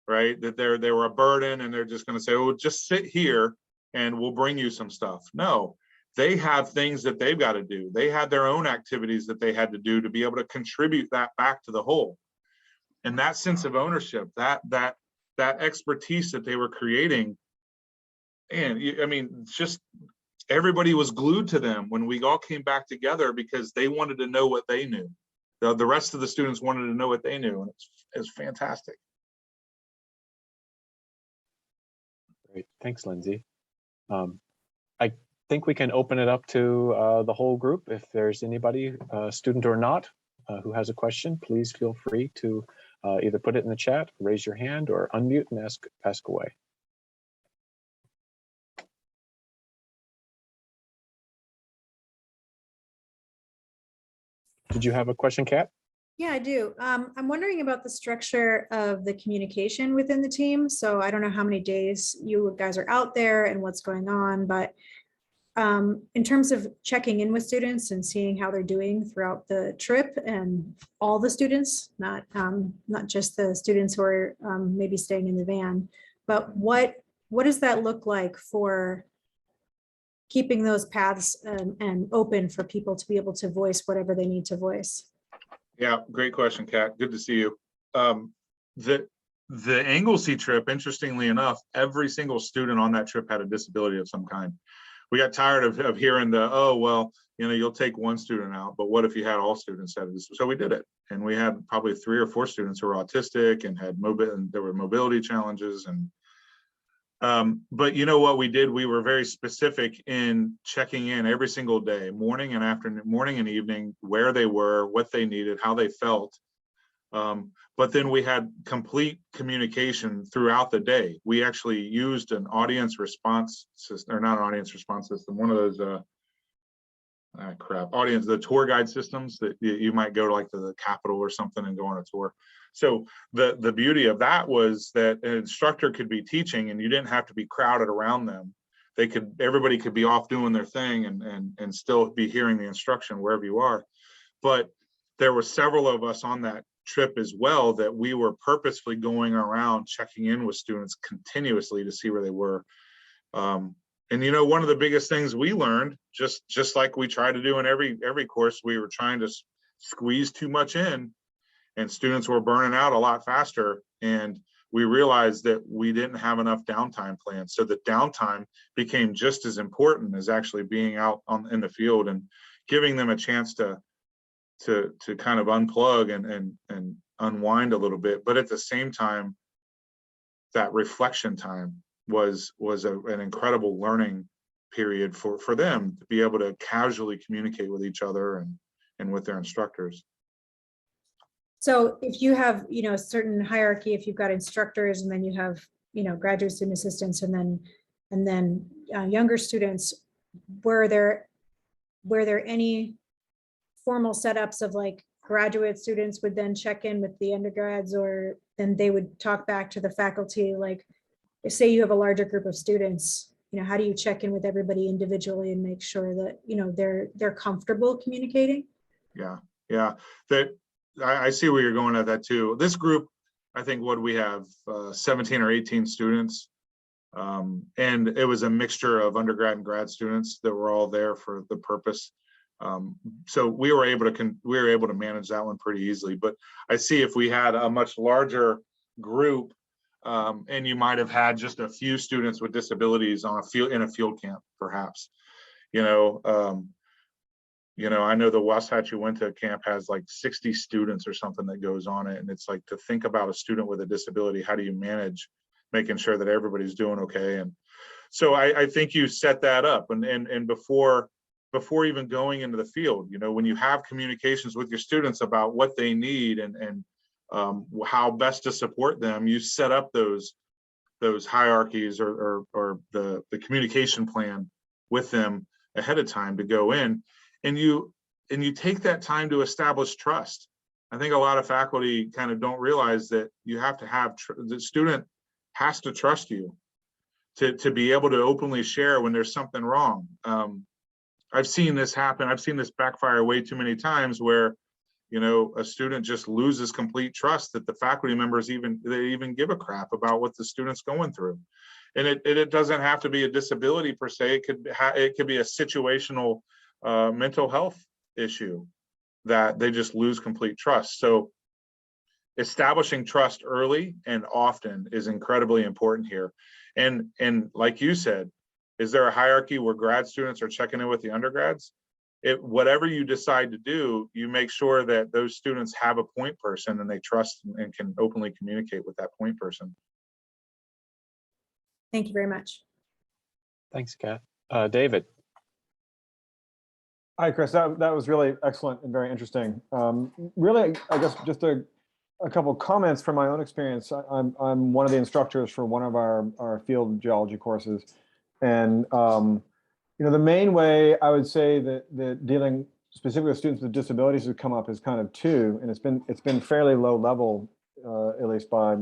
right? That they were a burden and they're just going to say, oh, just sit here and we'll bring you some stuff. No, they have things that they've got to do. They had their own activities that they had to do to be able to contribute that back to the whole. And that sense of ownership, that expertise that they were creating, and I mean, just everybody was glued to them when we all came back together because they wanted to know what they knew. The rest of the students wanted to know what they knew, and it's fantastic. Great, thanks, Lindsay. I think we can open it up to the whole group. If there's anybody, student or not, who has a question, please feel free to either put it in the chat, raise your hand, or unmute and ask away. Did you have a question, Kat? Yeah, I do. I'm wondering about the structure of the communication within the team. So I don't know how many days you guys are out there and what's going on, but in terms of checking in with students and seeing how they're doing throughout the trip, and all the students, not just the students who are maybe staying in the van, but what does that look like for keeping those paths and open for people to be able to voice whatever they need to voice? Yeah, great question, Kat. Good to see you. The Anglesey trip, interestingly enough, every single student on that trip had a disability of some kind. We got tired of hearing oh, well, you know, you'll take one student out, but what if you had all students had this? So we did it. And we had probably 3 or 4 students who were autistic and had there were mobility challenges. And but you know what we did? We were very specific in checking in every single day, morning and afternoon, morning and evening, where they were, what they needed, how they felt. But then we had complete communication throughout the day. We actually used an audience response system, or not an audience response system, one of those the tour guide systems that you might go to, like the Capitol or something, and go on a tour. So the beauty of that was that an instructor could be teaching and you didn't have to be crowded around them. Everybody could be off doing their thing and still be hearing the instruction wherever you are. But there were several of us on that trip as well that we were purposefully going around checking in with students continuously to see where they were. And you know, one of the biggest things we learned, just like we try to do in every course, we were trying to squeeze too much in, and students were burning out a lot faster. And we realized that we didn't have enough downtime plans. So the downtime became just as important as actually being out in the field and giving them a chance to kind of unplug and unwind a little bit. But at the same time, that reflection time was an incredible learning period for them to be able to casually communicate with each other and with their instructors. So if you have, you know, a certain hierarchy, if you've got instructors and then you have, you know, graduate student assistants and then younger students, were there any formal setups of like graduate students would then check in with the undergrads, or then they would talk back to the faculty? Like, say you have a larger group of students, you know, how do you check in with everybody individually and make sure that, you know, they're comfortable communicating? Yeah, that I see where you're going at that too. This group, I think, what we have 17 or 18 students, and it was a mixture of undergrad and grad students that were all there for the purpose. So we were able to manage that one pretty easily. But I see if we had a much larger group, and you might have had just a few students with disabilities in a field camp, perhaps, you know, You know, I know the Wasatch Uinta camp has like 60 students or something that goes on it. And it's like, to think about a student with a disability, how do you manage making sure that everybody's doing okay? And so I think you set that up. And before even going into the field, you know, when you have communications with your students about what they need and how best to support them, you set up those hierarchies or the communication plan with them ahead of time to go in. And you take that time to establish trust. I think a lot of faculty kind of don't realize that you have to have, the student has to trust you to be able to openly share when there's something wrong. I've seen this happen. I've seen this backfire way too many times where, you know, a student just loses complete trust that the faculty members even give a crap about what the student's going through. And it doesn't have to be a disability per se. It could be a situational mental health issue that they just lose complete trust. So establishing trust early and often is incredibly important here. And like you said, is there a hierarchy where grad students are checking in with the undergrads? Whatever you decide to do, you make sure that those students have a point person and they trust and can openly communicate with that point person. Thank you very much. Thanks, Kat. David. Hi, Chris. That was really excellent and very interesting. Really, I guess just a couple comments from my own experience. I'm one of the instructors for one of our field geology courses, and you know, the main way I would say that dealing specifically with students with disabilities has come up is kind of two, and it's been fairly low level, at least by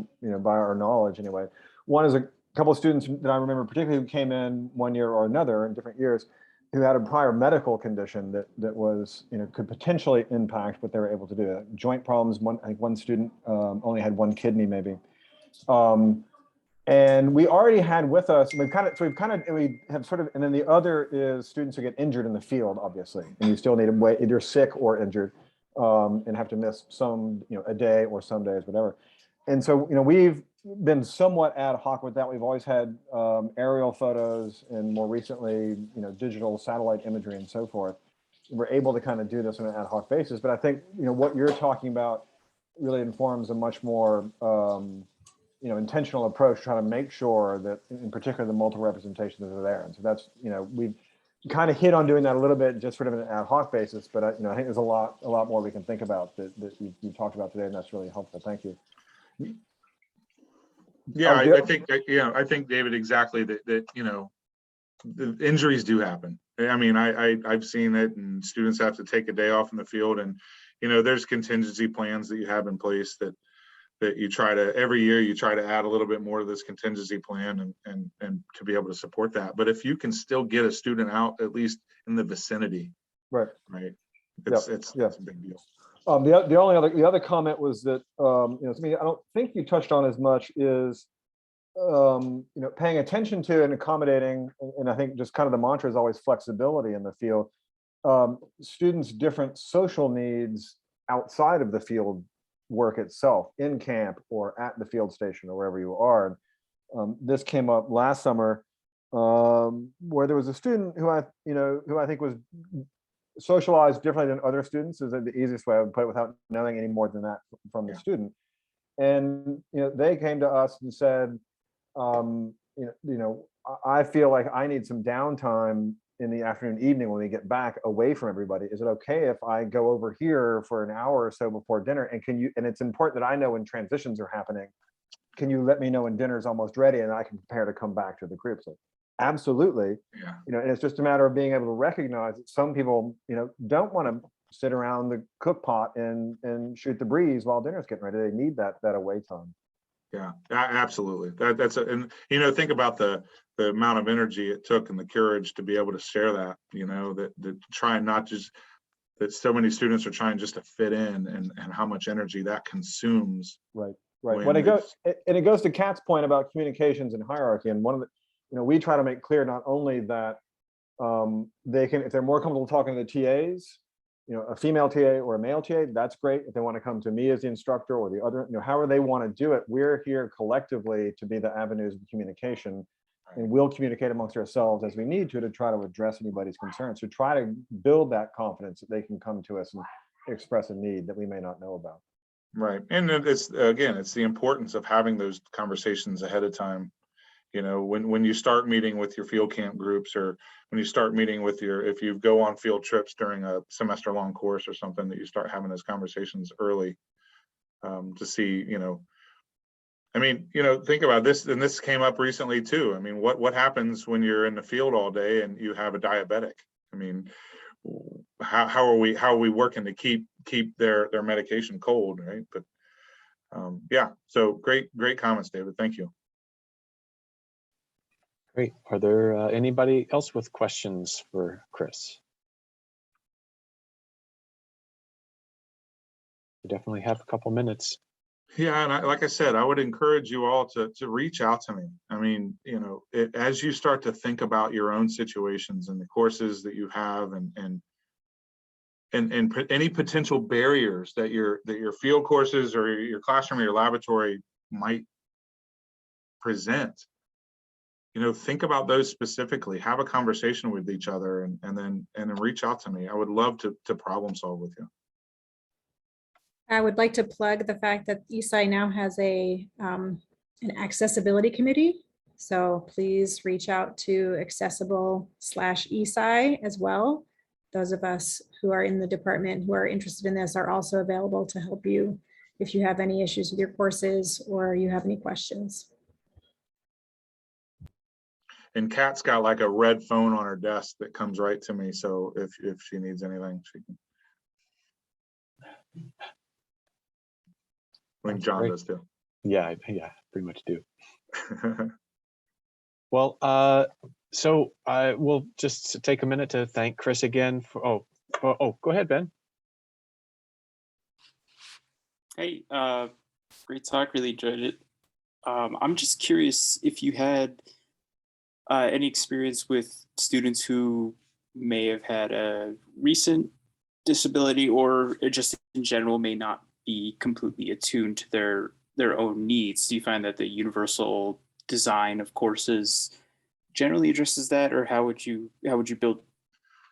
our knowledge anyway. One is a couple of students that I remember particularly who came in one year or another in different years, who had a prior medical condition that was, you know, could potentially impact what they were able to do. Joint problems. I think one student only had one kidney maybe. And we already had with us, we have sort of, and then the other is students who get injured in the field, obviously, and you still need to wait, either sick or injured, and have to miss some, you know, a day or some days, whatever. And so, you know, we've been somewhat ad hoc with that. We've always had aerial photos and more recently, you know, digital satellite imagery and so forth. We're able to kind of do this on an ad hoc basis. But I think, you know, what you're talking about really informs a much more, you know, intentional approach, trying to make sure that, in particular, the multiple representations are there. And so that's, you know, we've kind of hit on doing that a little bit, just sort of an ad hoc basis. But you know, I think there's a lot more we can think about that you talked about today, and that's really helpful. Thank you. Yeah, I think David, exactly that you know, the injuries do happen. I mean, I've seen it, and students have to take a day off in the field, and you know, there's contingency plans that you have in place that you try to, every year you try to add a little bit more to this contingency plan and to be able to support that. But if you can still get a student out at least in the vicinity, right, it's a big deal. The other comment was that, you know, something I don't think you touched on as much is, you know, paying attention to and accommodating, and I think just kind of the mantra is always flexibility in the field. Students' different social needs outside of the field work itself, in camp or at the field station or wherever you are. This came up last summer, where there was a student who I think was socialized differently than other students, is the easiest way I would put it without knowing any more than that from the student. And you know, they came to us and said, I feel like I need some downtime in the afternoon, evening when we get back away from everybody. Is it okay if I go over here for an hour or so before dinner? And and it's important that I know when transitions are happening. Can you let me know when dinner's almost ready and I can prepare to come back to the group? So absolutely. Yeah. You know, and it's just a matter of being able to recognize that some people, you know, don't want to sit around the cook pot and shoot the breeze while dinner's getting ready. They need that away time. Yeah, absolutely. And you know, think about the amount of energy it took and the courage to be able to share that, you know, that try and not just, that so many students are trying just to fit in, and how much energy that consumes. Right. When it goes to Kat's point about communications and hierarchy, and one of the, you know, we try to make clear not only that they can, if they're more comfortable talking to the TAs, you know, a female TA or a male TA, that's great. If they want to come to me as the instructor or the other, you know, however they want to do it, we're here collectively to be the avenues of communication. And we'll communicate amongst ourselves as we need to try to address anybody's concerns, to try to build that confidence that they can come to us and express a need that we may not know about. Right. And it's, again, it's the importance of having those conversations ahead of time. You know, when you start meeting with your field camp groups, or when you start meeting with if you go on field trips during a semester long course or something, that you start having those conversations early, to see, you know, I mean, you know, think about this, and this came up recently too. I mean, what happens when you're in the field all day and you have a diabetic? I mean, how are we working to keep their medication cold, right? But yeah, so great comments, David. Thank you. Great. Are there anybody else with questions for Chris? We definitely have a couple minutes. Yeah, and like I said, I would encourage you all to reach out to me. I mean, you know, as you start to think about your own situations and the courses that you have, and any potential barriers that your field courses or your classroom or your laboratory might present, you know, think about those specifically. Have a conversation with each other, and then reach out to me. I would love to problem solve with you. I would like to plug the fact that ESI now has an accessibility committee. So please reach out to accessible/ESI as well. Those of us who are in the department who are interested in this are also available to help you if you have any issues with your courses or you have any questions. And Kat's got like a red phone on her desk that comes right to me. So if she needs anything, she can. I think John does too. Yeah, pretty much do. Well, so I will just take a minute to thank Chris again for, go ahead, Ben. Hey, great talk, really enjoyed it. I'm just curious if you had any experience with students who may have had a recent disability, or just in general may not be completely attuned to their own needs. Do you find that the universal design of courses generally addresses that, or how would you build,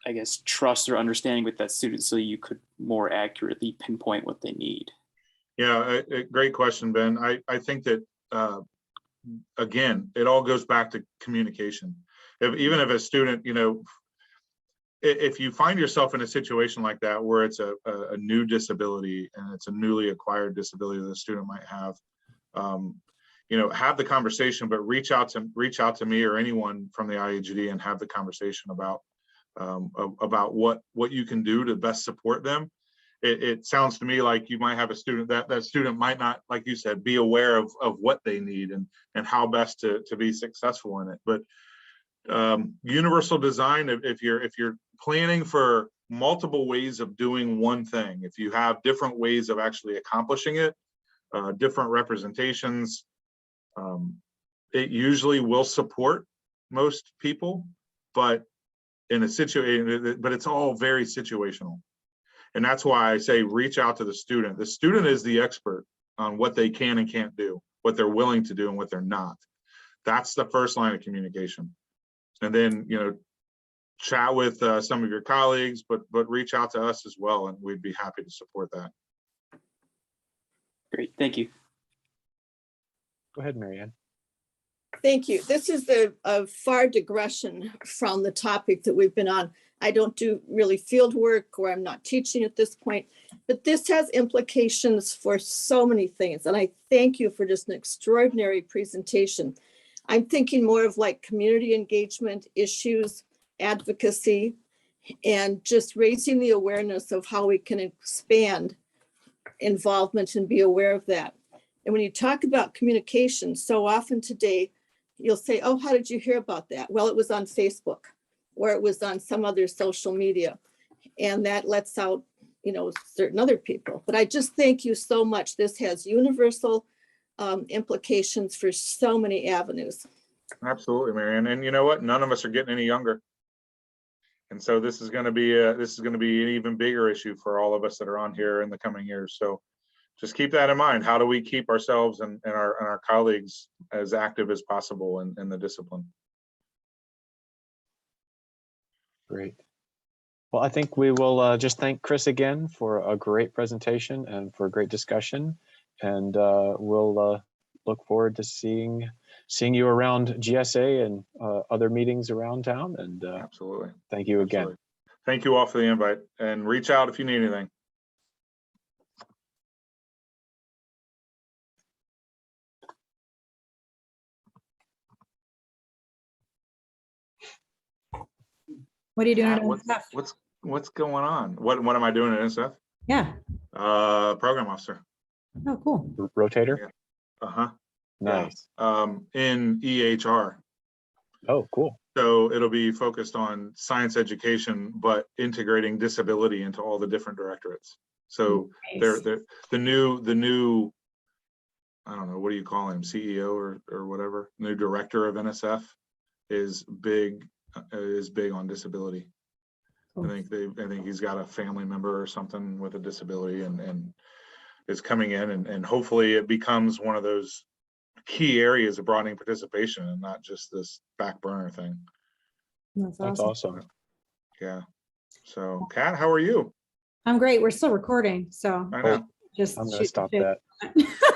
I guess, trust or understanding with that student so you could more accurately pinpoint what they need? Yeah, a great question, Ben. I think that again, it all goes back to communication. Even if a student, you know, if you find yourself in a situation like that where it's a new disability and it's a newly acquired disability that a student might have, you know, have the conversation, but reach out to me or anyone from the IAGD and have the conversation about what you can do to best support them. It sounds to me like you might have a student that student might not, like you said, be aware of what they need and how best to be successful in it. But universal design, if you're planning for multiple ways of doing one thing, if you have different ways of actually accomplishing it, different representations, it usually will support most people, but in a situation, but it's all very situational. And that's why I say reach out to the student. The student is the expert on what they can and can't do, what they're willing to do and what they're not. That's the first line of communication. And then, you know, chat with some of your colleagues, but reach out to us as well, and we'd be happy to support that. Great, thank you. Go ahead, Marianne. Thank you. This is a far digression from the topic that we've been on. I don't do really field work, or I'm not teaching at this point, but this has implications for so many things. And I thank you for just an extraordinary presentation. I'm thinking more of like community engagement issues, advocacy, and just raising the awareness of how we can expand involvement and be aware of that. And when you talk about communication, so often today, you'll say, oh, how did you hear about that? Well, it was on Facebook, or it was on some other social media. And that lets out, you know, certain other people. But I just thank you so much. This has universal implications for so many avenues. Absolutely, Marianne. And you know what? None of us are getting any younger. And so this is going to be an even bigger issue for all of us that are on here in the coming years. So just keep that in mind. How do we keep ourselves and our colleagues as active as possible in the discipline? Great. Well, I think we will just thank Chris again for a great presentation and for a great discussion. And we'll look forward to seeing you around GSA and other meetings around town. And Absolutely. thank you again. Absolutely. Thank you all for the invite, and reach out if you need anything. What are you doing? Pat, at NSF? what's going on? What am I doing at NSF? Yeah. Program officer. Oh, cool. Rotator? Yeah. Uh-huh. Nice. In EHR. Oh, cool. So it'll be focused on science education, but integrating disability into all the different directorates. So Nice. they're the new, I don't know, what do you call him, CEO or whatever, new director of NSF is big on disability. Cool. I think he's got a family member or something with a disability and is coming in and hopefully it becomes one of those key areas of broadening participation and not just this back burner thing. That's That's awesome. Yeah. So Kat, how are you? I'm great. We're still recording, so I know. just I'm going to shoot the stop shit. that.